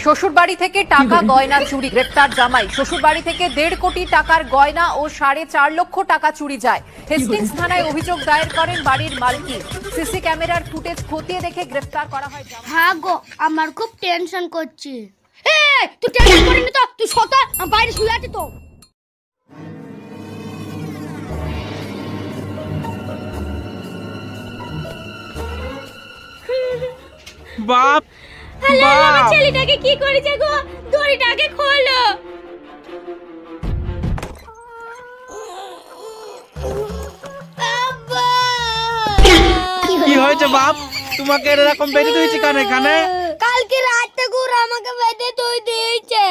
শ্বশুরবাড়ি থেকে টাকা গয়না চুরি, গ্রেফতার জামাই। শ্বশুরবাড়ি থেকে 1.5 কোটি টাকার গয়না ও 4.5 লক্ষ টাকা চুরি যায়। হেস্টিংস থানায় অভিযোগ দায়ের করেন বাড়ির মালকিন। সিসি ক্যামেরার ফুটেজ খতিয়ে দেখে গ্রেফতার করা হয় জামাই। হ্যাঁ গো, আমার খুব টেনশন করছে। এই তুই টেনশন করিনি তো? তুই শোতা, আমি বাইরে শুয়ে আছি তো। বাপ আমার ছেলেটাকে কি করেছে গো? দড়িটাকে খোলো। কি হয়েছে বাপ? তোমাকে এরকম বেঁধে দিয়েছি কানে কানে? কালকে রাতে গুড় আমাকে বেঁধে তুই দিয়েছে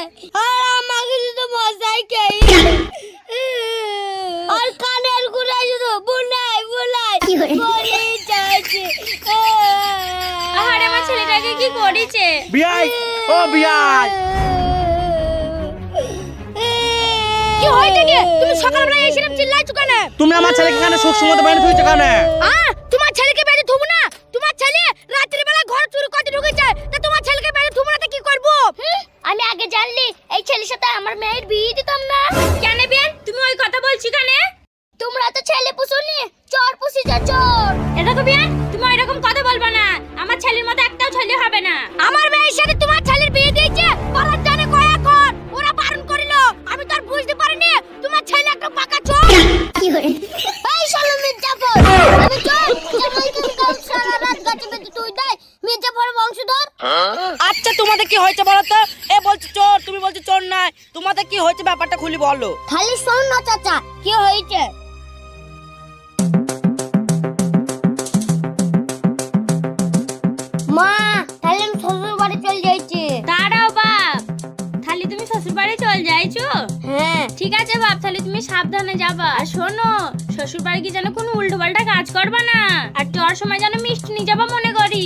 আর আমাকে শুধু মশাই খেয়ে আর কানের গুড়া শুধু বুলাই বুলাই বলে যাচ্ছে। আর আমার ছেলেটাকে কি করেছে? বিয়াই, ও বিয়াই, কি হয়েছে কি? তুমি সকালবেলা এসেছিলাম চিল্লাইছো কেন? তুমি আমার ছেলেকে কানে সবসময় বেঁধে দিয়েছো কানে? তোমার ছেলেকে বেঁধে থুবো না? তোমার ছেলে রাত্রি বেলা ঘর চুরি করতে ঢুকেছে, তা তোমার ছেলেকে বেঁধে থুবো না তো কি করব? আমি আগে জানলি এই ছেলের সাথে আমার মেয়ের বিয়ে দিতাম না। কেন বেন তুমি ওই কথা বলছি কেন? তোমরা তো ছেলে পুষুনি, চোর পুষিছো চোর। এটা তো বেন তুমি এরকম কথা বলবা না। আমার ছেলের মতো একটাও ছেলে হবে না। আমার মেয়ের সাথে তোমার ছেলের বিয়ে দিয়েছে পালার জানে কয়েকজন, ওরা বারণ করিল, আমি তো আর বুঝতে পারিনি তোমার ছেলে একটা পাকা চোর। কি হই এই শালা মির্জাফর, আমি চোর জামাইকে কাল সারা রাত গাছে বেঁধে তুই দেয় মির্জাফর বংশধর। আচ্ছা তোমাদের কি হয়েছে বলো তো? এ বলছে চোর, তুমি বলছো চোর নাই। তোমাদের কি হয়েছে ব্যাপারটা খুলি বলো। খালি শোন না চাচা, কি হয়েছে? মা, তাহলে আমি শ্বশুর বাড়ি চলে যাইছি। দাঁড়াও বাপ, তাহলে তুমি শ্বশুর বাড়ি চলে যাইছো? হ্যাঁ। ঠিক আছে বাপ, তাহলে তুমি সাবধানে যাবা। আর শোনো, শ্বশুর বাড়ি গিয়ে যেন কোনো উল্টো পাল্টা কাজ করবা না, আর যাওয়ার সময় যেন মিষ্টি নিয়ে যাবা মনে করি।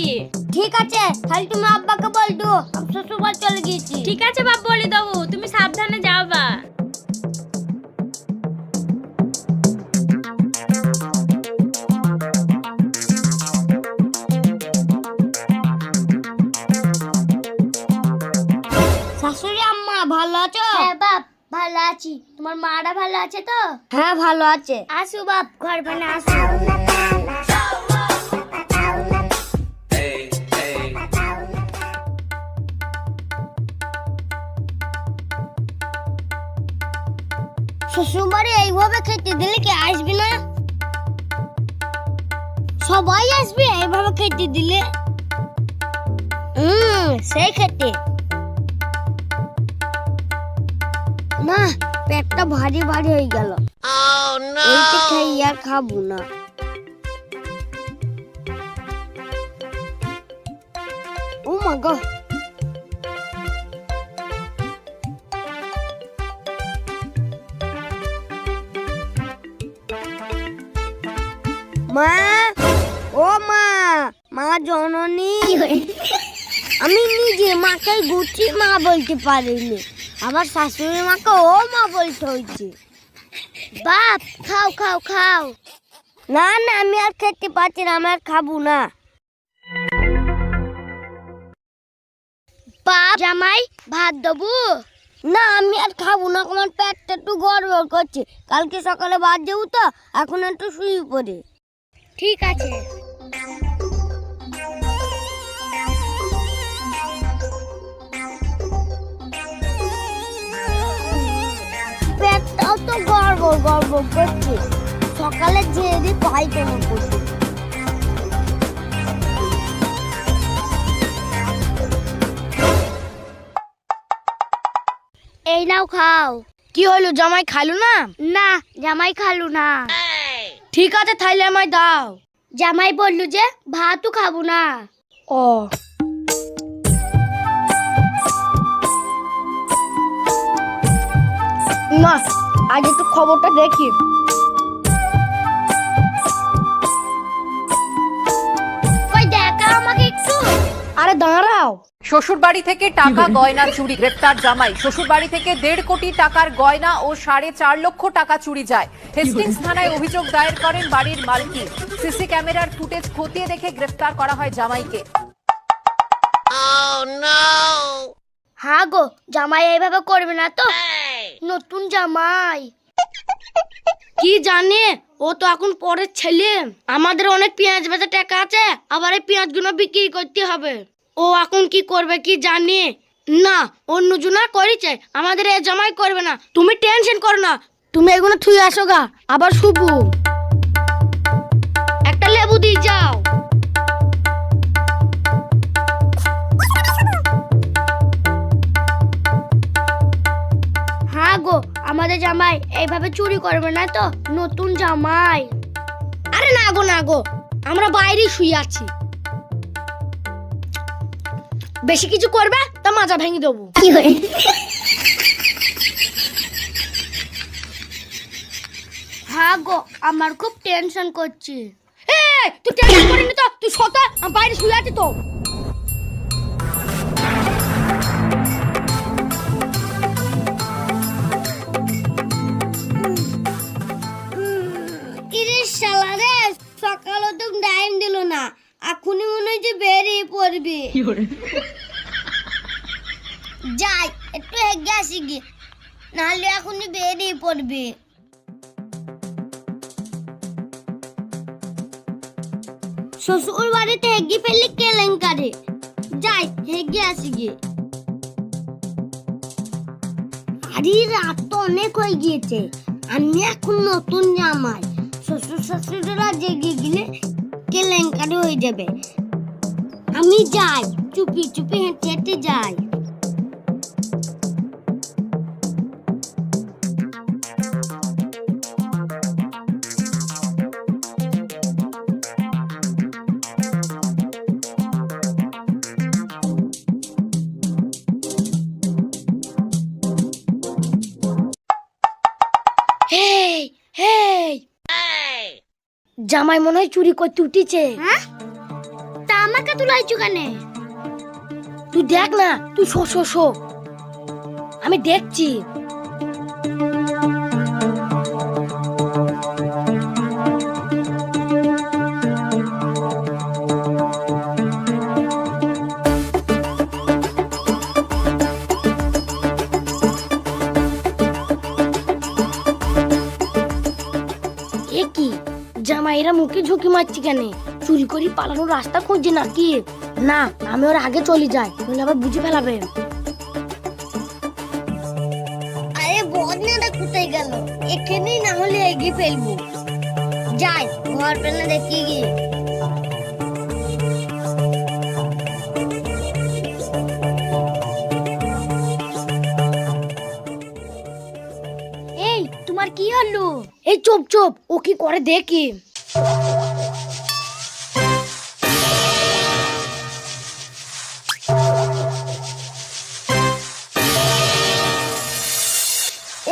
ঠিক আছে, তাহলে তুমি আব্বাকে বল দো আমি শ্বশুর বাড়ি চলে গিয়েছি। ঠিক আছে বাপ, বলে দেবো, তুমি সাবধানে যাবা। শাশুড়ি আম্মা ভালো আছো? হ্যাঁ বাপ, ভালো আছি। তোমার মারা ভালো আছে তো? হ্যাঁ ভালো আছে। আসো বাপ, ঘর বানা আসো। শ্বশুরবাড়ি এইভাবে খেতে দিলে কি আসবি না? সবাই আসবে এইভাবে খেতে দিলে। সেই খেতে না, পেটটা ভারী ভারী হয়ে গেল। এইটা খাই আর খাবো না। ও মা গো, মা, ও মা, মা জননী। আমি নিজে মাকে গুটি মা বলতে পারিনি, আবার শাশুড়ি মাকে ও মা বলতে হয়েছে। বাপ খাও খাও খাও। না না, আমি আর খেতে পারছি না, আমি আর খাবো না। বাপ, জামাই ভাত দেবো? না, আমি আর খাবো না, আমার পেটটা একটু গড়বড় করছে। কালকে সকালে ভাত দেবো তো, এখন একটু শুয়ে পড়ে। ঠিক আছে। পেটটাও তো গড়বড় গড়বড় করছে, সকালে যেয়ে পায়খানা করছে। এই নাও খাও। কি হলো, জামাই খাইলো না? না, জামাই খালু না। ঠিক আছে, তাইলে আমায় দাও। জামাই বললু যে ভাতও খাবো না। ও না, আজ একটু খবরটা দেখি। কই দেখা আমাকে একটু। আরে দাঁড়াও। শ্বশুরবাড়ি থেকে টাকা গয়না চুরি, গ্রেফতার জামাই। শ্বশুরবাড়ি থেকে 1.5 কোটি টাকার গয়না ও 4.5 লক্ষ টাকা চুরি যায়। হেস্টিংস থানায় অভিযোগ দায়ের করেন বাড়ির মালকিন। সিসি ক্যামেরার ফুটেজ খতিয়ে দেখে গ্রেফতার করা হয় জামাইকে। হ্যাঁ গো, জামাই এইভাবে করবে না তো। নতুন জামাই কি জানে, ও তো এখন পরের ছেলে। আমাদের অনেক পেঁয়াজ বেচা টাকা আছে, আবার এই পেঁয়াজ গুলো বিক্রি করতে হবে। ও এখন কি করবে কি জানি না। অন্য জনা করেছে, আমাদের এ জামাই করবে না। তুমি টেনশন করো না, তুমি এগুলো থুই আসো গা। আবার শুভ একটা লেবু দিয়ে যাও। হ্যাঁ গো, আমাদের জামাই এইভাবে চুরি করবে না তো। নতুন জামাই। আরে না গো না গো, আমরা বাইরে শুয়ে আছি। বেশি কিছু করবে তা মাজা ভেঙে দেবো। হ্যাঁ গো, আমার খুব টেনশন করছে। তুই টেনশন করিনি তো, তুই শোতা, আমি বাইরে শুয়ে আছি তো। ইরে শালা রে, সকালে তো টাইম দিল না, এখনই মনে হচ্ছে বেরিয়ে পড়বি। যাই একটু হেগে আসি গিয়ে, নাহলে এখনই বেরিয়ে পড়বি। শ্বশুর বাড়িতে হেগে ফেললে কেলেঙ্কারে। যাই হেগে আসি গিয়ে। আরে রাত তো অনেক হয়ে গিয়েছে, আমি এখন নতুন জামাই। শ্বশুর শাশুড়িরা জেগে গেলে কেলেঙ্কারি হয়ে যাবে। আমি যাই, চুপি চুপি হেঁটে হেঁটে যাই। হেই হেই, জামাই মনে হয় চুরি করতে উঠেছে। হ্যাঁ, তা আমাকে তুলাইছো কেনে? তুই দেখ না, তুই শো শো শো, আমি দেখছি। এ কি, জামাইরা মুখে ঝুঁকি মারছি কেন? চুরি করি পালানোর রাস্তা খুঁজছে নাকি? না, আমি ওর আগে চলে যাই, নইলে আবার বুঝে ফেলাবে। আরে বদনাটা কোথায় গেল? এখানেই না হলে এগিয়ে ফেলবো। যাই, ঘর পেলে দেখি গিয়ে। এই, তোমার কি হলো? এই চুপ চুপ, ও কি করে দেখি।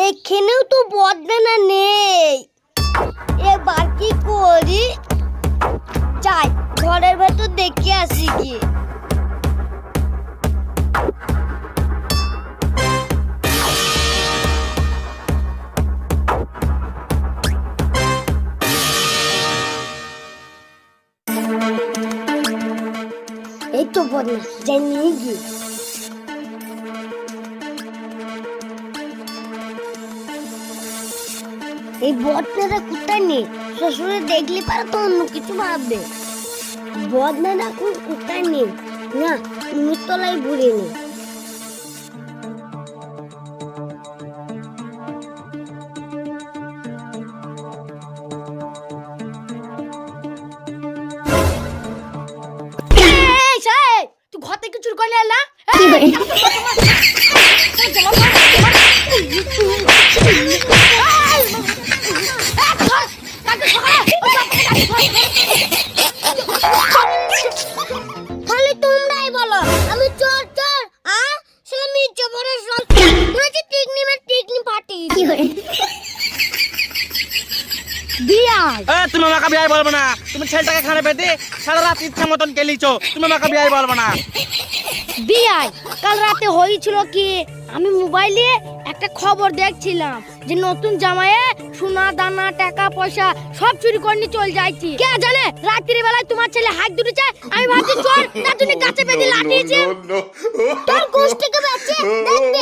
এখানেও তো বদনা নেই, এবার কি করি? যাই, ঘরের ভেতর দেখে আসি গিয়ে। এই তো বদনা, যাই নিয়ে গিয়ে। এই বদনাটা কোথায় নেই? শ্বশুরে দেখলে পারে তো অন্য কিছু ভাববে। বদনাটা এখন কোথায় নেই? না, নিচতলায় ঘুরে নেই। তুই ঘর থেকে চুরি করে এলা? খালি তোমরাই বলো আমি চোর চোর, আর সেটা মির্জা পরে সব তুই টিকনি মে টিকনি পাটি। বিয়াই, তুমি আমাকে বিয়াই বলবো না। তুমি ছেলেটাকে খানে পেতে সারা রাত ইচ্ছা মতন কেলিছো। তুমি আমাকে বিয়াই বলবো না। বিয়াই, কাল রাতে হয়েছিল কি, আমি মোবাইলে একটা খবর দেখছিলাম যে নতুন জামাইয়ে সোনা দানা টাকা পয়সা সব চুরি করে নিয়ে চলে যাইছি। কে জানে রাত্রি বেলায় তোমার ছেলে হাত দুটেছে, আমি ভাবছি চোর, না তুমি গাছে বেঁধে লাঠিয়েছে। তোর গোষ্ঠীকে বাঁচছে দেখতে